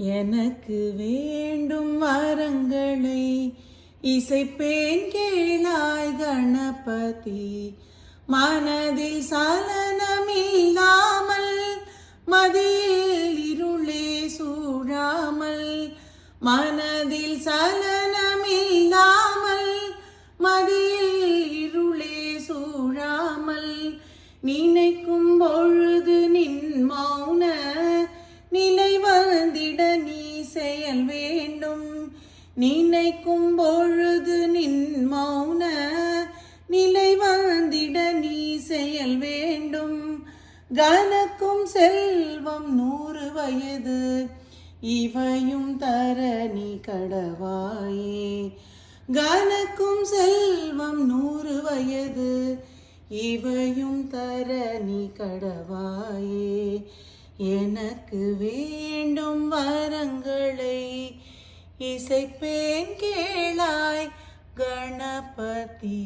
எனக்கு வேண்டும் வரங்களை இசைப்பேன் கேளாய் கணபதி. மனதில் சலனமில்லாமல் மதியில் இருளே சூழாமல், மனதில் சலனமில்லாமல் மதியில் இருளே சூழாமல், நினைக்கும் பொழுது நின் மௌன நிலை வந்திட நீ செயல் வேண்டும். நினைக்கும் பொழுது நின் மௌன நிலை வந்திட நீ செயல் வேண்டும். கனக்கும் செல்வம் 100 வயது இவையும் தர நீ கடவாயே. கனக்கும் செல்வம் 100 வயது இவையும் தர நீ கடவாயே. எனக்கு வேண்டும் வரங்களை இசைப்பேன் கேளாய் கணபதி.